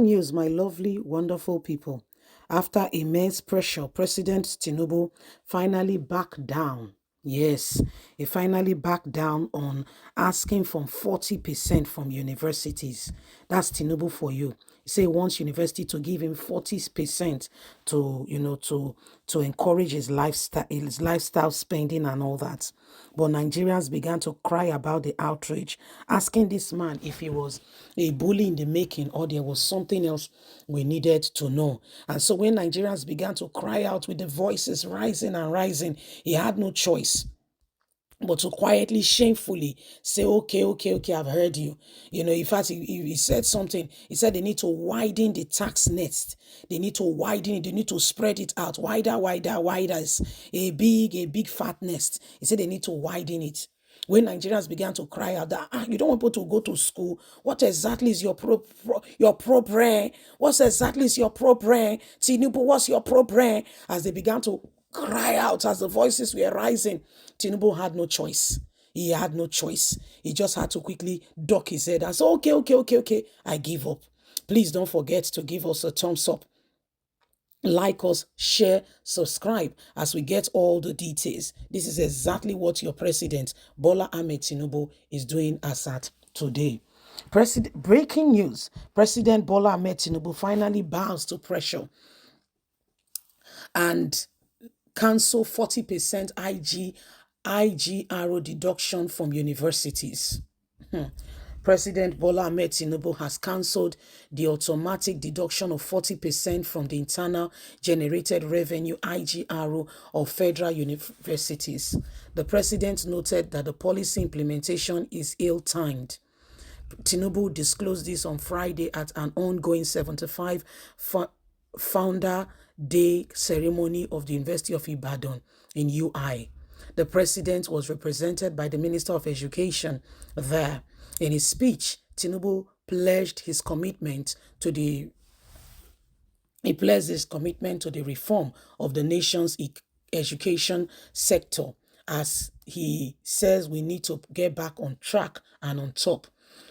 news, my lovely, wonderful people. After immense pressure, President Tinubu finally backed down. Yes, he finally backed down on asking for 40% from universities. That's Tinubu for you. He said he wants university to give him 40% to, to encourage his lifestyle spending and all that. But Nigerians began to cry about the outrage, asking this man if he was a bully in the making or there was something else we needed to know. And so when Nigerians began to cry out with the voices rising and rising, he had no choice but to quietly, shamefully say, okay, okay, okay, I've heard you. In fact, he said something. He said they need to widen the tax nest. They need to widen it. They need to spread it out. Wider, wider, wider. It's a big fat nest. He said they need to widen it. When Nigerians began to cry out that you don't want people to go to school, what exactly is your program? What exactly is your program? Tinubu, what's your program? As they began to cry out, as the voices were rising, Tinubu had no choice. He had no choice. He just had to quickly duck his head and say, okay, okay, okay, okay, I give up. Please don't forget to give us a thumbs up, like us, share, subscribe as we get all the details. This is exactly what your president, Bola Ahmed Tinubu, is doing as at today. Breaking news. President Bola Ahmed Tinubu finally bows to pressure and cancel 40% IGRO deduction from universities. President Bola Ahmed Tinubu has cancelled the automatic deduction of 40% from the internal generated revenue IGRO of federal universities. The president noted that the policy implementation is ill-timed. Tinubu disclosed this on Friday at an ongoing 75 Founder Day ceremony of the University of Ibadan in UI. The president was represented by the Minister of Education there. In his speech, Tinubu pledged his commitment to the reform of the nation's education sector, as he says we need to get back on track and on top,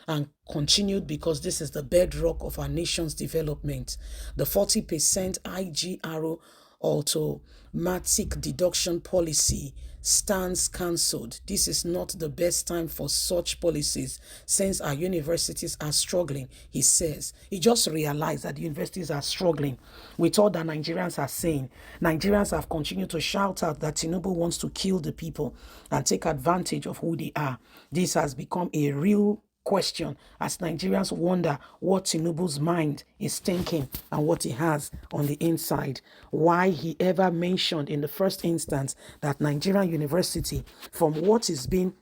and continued because this is the bedrock of our nation's development. The 40% IGRO automatic deduction policy stands cancelled. This is not the best time for such policies since our universities are struggling, he says. He just realized that the universities are struggling with all that Nigerians are saying. Nigerians have continued to shout out that Tinubu wants to kill the people and take advantage of who they are. This has become a real question as Nigerians wonder what Tinubu's mind is thinking and what he has on the inside. Why he ever mentioned in the first instance that Nigerian university, from what is being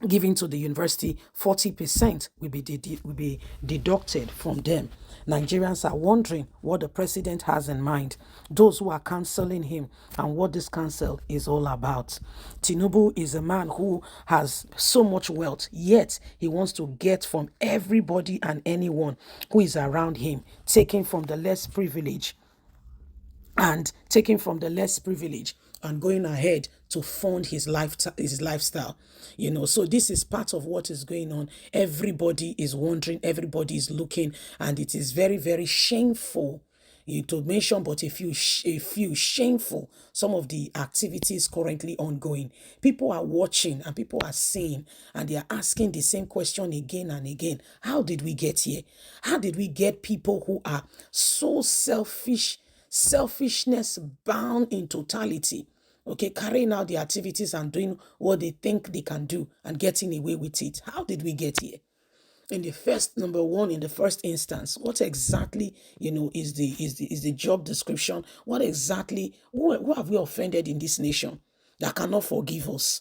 given to the university, 40% will be deducted from them. Nigerians are wondering what the president has in mind, those who are cancelling him, and what this cancel is all about. Tinubu is a man who has so much wealth, yet he wants to get from everybody and anyone who is around him, taking from the less privileged and going ahead to fund his lifestyle. So this is part of what is going on. Everybody is wondering, everybody is looking, and it is very, very shameful to mention, but a few shameful, some of the activities currently ongoing. People are watching and people are seeing, and they are asking the same question again and again. How did we get here? How did we get people who are so selfishness bound in totality, okay, carrying out the activities and doing what they think they can do and getting away with it? How did we get here? In the first instance, what exactly is the job description? What exactly, who have we offended in this nation that cannot forgive us?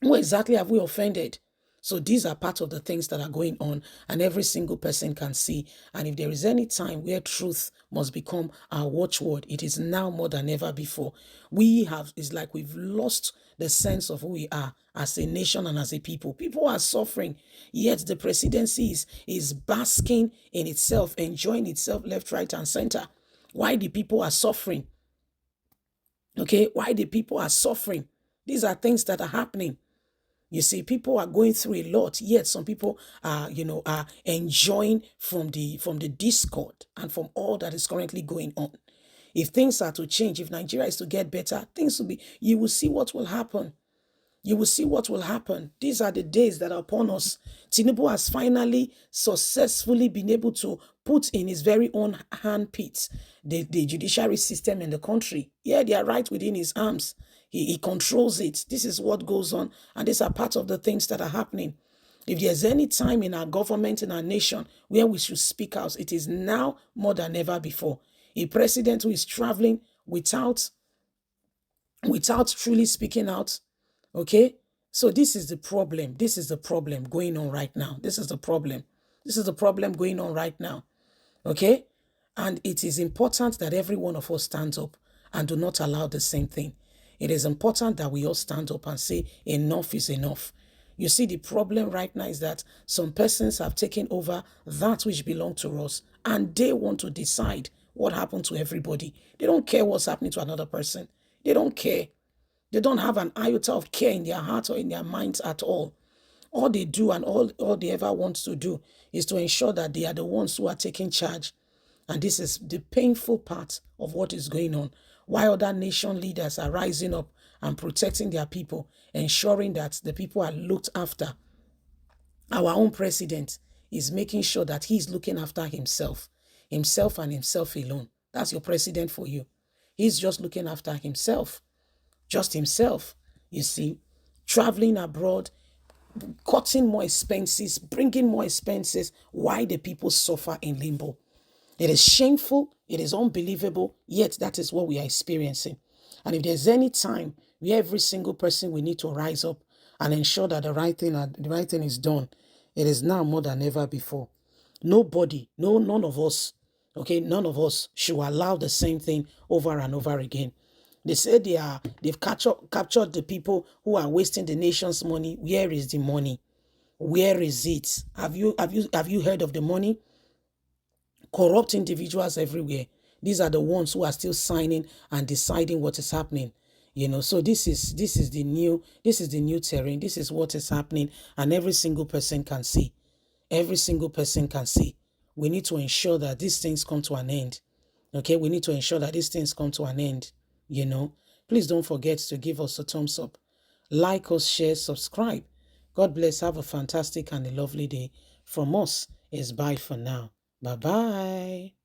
Who exactly have we offended? So these are part of the things that are going on, and every single person can see. And if there is any time where truth must become our watchword, it is now more than ever before. It's like we've lost the sense of who we are as a nation and as a people. People are suffering, yet the presidency is basking in itself, enjoying itself left, right, and center. Why the people are suffering? Okay, why the people are suffering? These are things that are happening. You see, people are going through a lot, yet some people are, are enjoying from the discord and from all that is currently going on. If things are to change, if Nigeria is to get better, things will be, you will see what will happen. You will see what will happen. These are the days that are upon us. Tinubu has finally successfully been able to put in his very own handpits the judiciary system in the country. Yeah, they are right within his arms. He controls it. This is what goes on, and these are part of the things that are happening. If there's any time in our government, in our nation, where we should speak out, it is now more than ever before. A president who is traveling without truly speaking out. Okay. So this is the problem. This is the problem going on right now. This is the problem. This is the problem going on right now. Okay. And it is important that every one of us stands up and do not allow the same thing. It is important that we all stand up and say enough is enough. You see, the problem right now is that some persons have taken over that which belonged to us, and they want to decide what happened to everybody. They don't care what's happening to another person. They don't care. They don't have an iota of care in their hearts or in their minds at all. All they do and all they ever want to do is to ensure that they are the ones who are taking charge. And this is the painful part of what is going on. While other nation leaders are rising up and protecting their people, ensuring that the people are looked after, our own president is making sure that he's looking after himself and himself alone. That's your president for you. He's just looking after himself, just himself, you see, traveling abroad, cutting more expenses, bringing more expenses. Why the people suffer in limbo? It is shameful. It is unbelievable. Yet that is what we are experiencing. And if there's any time where every single person we need to rise up and ensure that the right thing is done, it is now more than ever before. Nobody, no, none of us, okay, none of us should allow the same thing over and over again. They say they've captured the people who are wasting the nation's money. Where is the money? Where is it? Have you heard of the money? Corrupt individuals everywhere. These are the ones who are still signing and deciding what is happening. So this is the new terrain. This is what is happening, and every single person can see. Every single person can see. We need to ensure that these things come to an end. Okay, we need to ensure that these things come to an end. Please don't forget to give us a thumbs up, like us, share, subscribe. God bless. Have a fantastic and a lovely day. From us is bye for now. Bye bye.